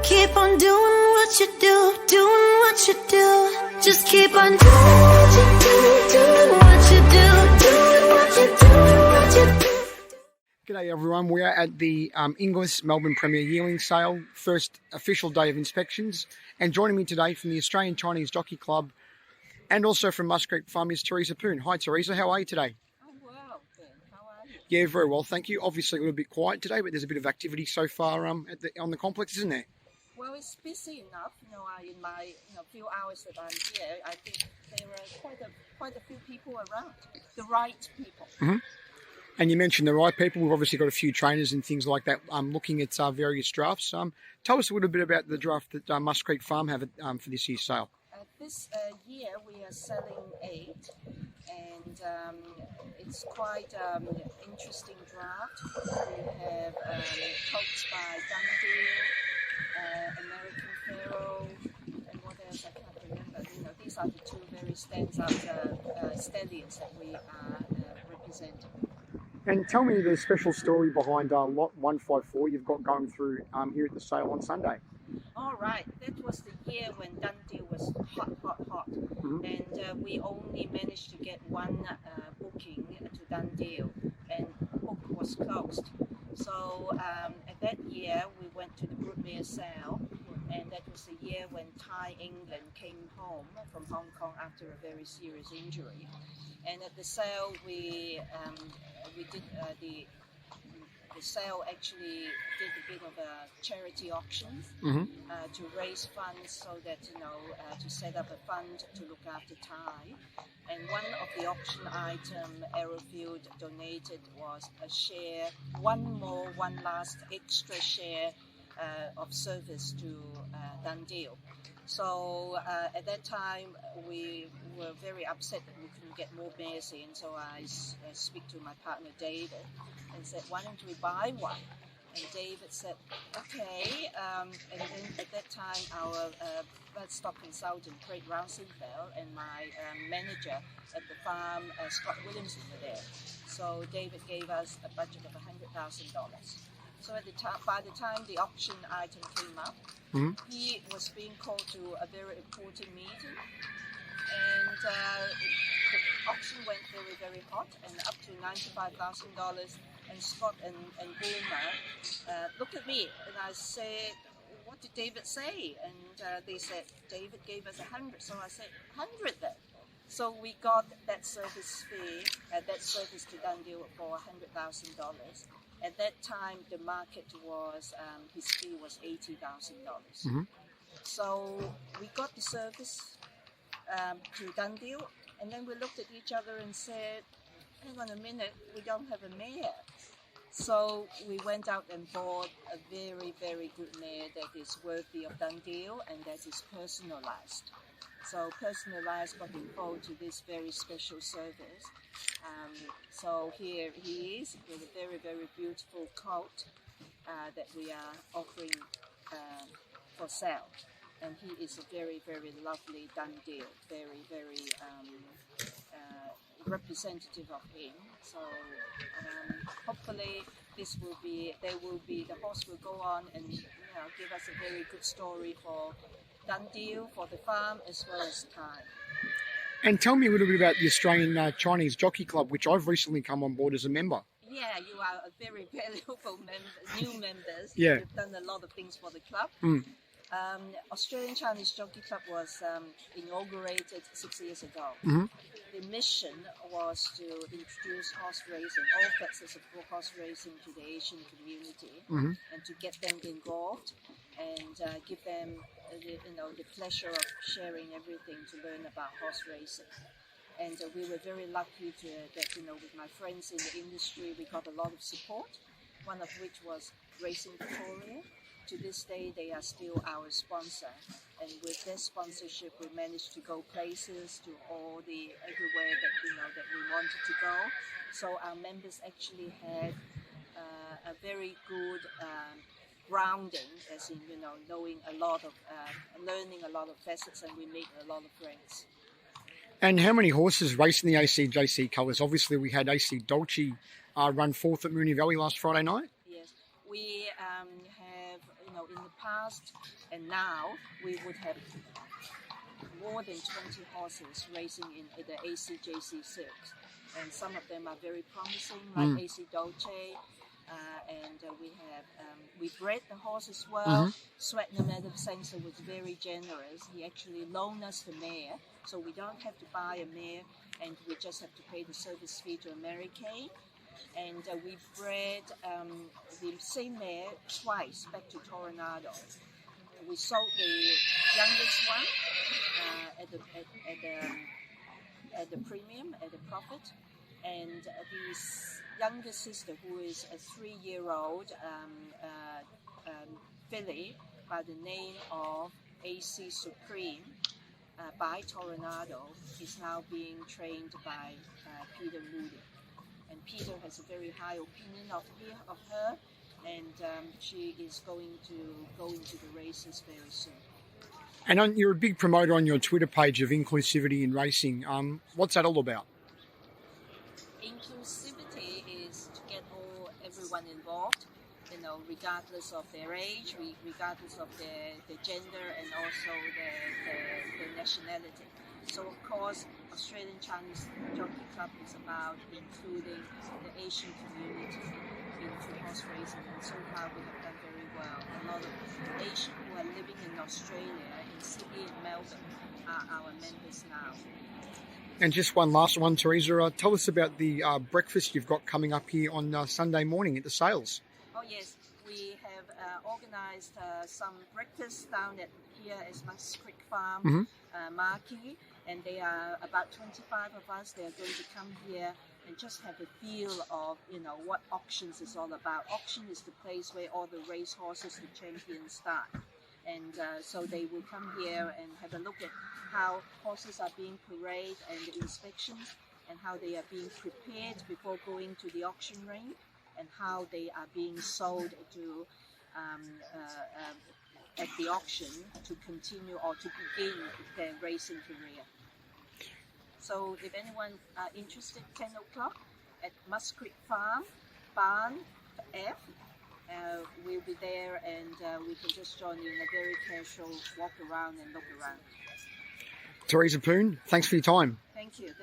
keep on doing what you do, doing what you do. Just keep on doing what you do, doing what you do, doing what you do, what you do. G'day everyone, we are at the Inglis Melbourne Premier Yearling Sale, first official day of inspections, and joining me today from the Australian Chinese Jockey Club and also from Musk Farm is Teresa Poon. Hi Teresa, how are you today? Oh, well, Ben. How are you? Yeah, very well, thank you. Obviously a little bit quiet today, but there's a bit of activity so far on the complex, isn't there? Well, it's busy enough. In my few hours that I'm here, I think there are quite a few people around, the right people. Mm-hmm. And you mentioned the right people. We've obviously got a few trainers and things like that looking at various drafts. Tell us a little bit about the draft that Musk Creek Farm have for this year's sale. This year we are selling 8, and it's quite interesting draft. We have colts by Dundee, American Pharaoh, and what else I can't remember. These are the 2 very standout stallions that we are representing. And tell me the special story behind lot 154 you've got going through here at the sale on Sunday. All right, that was the year when Dundee was hot. Mm-hmm. And we only managed to get 1 booking to Dundee, and book was closed. So at that year we went to the Broodmere sale, and that was the year when Thai England came home from Hong Kong after a very serious injury. And at the sale we did the sale actually did a bit of a charity auction to raise funds so that to set up a fund to look after Thai. And one of the auction item Aerofield donated was a share, one last extra share of service to Dundee. So at that time we were very upset that we couldn't get more mares in, so I speak to my partner David and said, why don't we buy one? And David said, okay. And then at that time our bloodstock consultant Craig Rousingfeld and my manager at the farm Scott Williamson were there. So David gave us a budget of $100,000. So at the by the time the auction item came up, he was being called to a very important meeting, and the auction went very, very hot, and up to $95,000. And Scott and Boomer looked at me, and I said, "What did David say?" And they said, "David gave us 100." So I said, "100 then." So we got that service fee, that service to Dundee for $100,000. At that time, the market was, his fee was $80,000. So we got the service to Dundee, and then we looked at each other and said, hang on a minute, we don't have a mare. So we went out and bought a very, very good mare that is worthy of Dundee and that is personalized. So personalized got involved to this very special service. So here he is with a very, very beautiful colt that we are offering for sale. And he is a very, very lovely Dundee, very, very representative of him. So hopefully the horse will go on and give us a very good story for Dundee, for the farm, as well as Thai. And tell me a little bit about the Australian Chinese Jockey Club, which I've recently come on board as a member. Yeah, you are a very valuable new members. Yeah. You've done a lot of things for the club. Australian Chinese Jockey Club was inaugurated 6 years ago. The mission was to introduce horse racing, all facets of horse racing, to the Asian community, and to get them involved and give them the pleasure of sharing everything to learn about horse racing. And we were very lucky that with my friends in the industry, we got a lot of support, one of which was Racing Victoria. To this day, they are still our sponsor, and with their sponsorship, we managed to go places to everywhere that we wanted to go. So our members actually had a very good grounding, as in knowing a lot of, learning a lot of facets, and we made a lot of friends. And how many horses race in the ACJC colours? Obviously, we had AC Dolce run 4th at Moonee Valley last Friday night. Yes, we have in the past and now, we would have more than 20 horses racing in the ACJC Silks. And some of them are very promising, like AC Dolce. We bred the horse as well. Swetnam Adam Sensor was very generous. He actually loaned us the mare, so we don't have to buy a mare, and we just have to pay the service fee to American. And we bred the same mare twice back to Coronado. We sold the youngest one at the premium, at the profit, and the younger sister, who is a 3-year-old filly by the name of AC Supreme by Coronado, is now being trained by Peter Moody. And Peter has a very high opinion of her, and she is going to go into the races very soon. And you're a big promoter on your Twitter page of inclusivity in racing. What's that all about? Inclusivity is to get everyone involved, regardless of their age, regardless of their gender, and also their nationality. So, of course, Australian Chinese Jockey Club is about including the Asian community into horse racing, and so far we have done very well. A lot of Asians who are living in Australia, in Sydney and Melbourne, are our members now. And just one last one, Teresa. Tell us about the breakfast you've got coming up here on Sunday morning at the sales. Oh yes, we have organised some breakfast down here at Musk Creek Farm, Marquee, and they are about 25 of us. They are going to come here and just have a feel of, what auctions is all about. Auction is the place where all the race horses, the champions, start. And so they will come here and have a look at how horses are being paraded and the inspections, and how they are being prepared before going to the auction ring, and how they are being sold to at the auction to continue or to begin their racing career. So if anyone are interested, 10 o'clock at Musk Creek Farm, Barn F, we'll be there, and we can just join you in a very casual walk around and look around. Teresa Poon, thanks for your time. Thank you.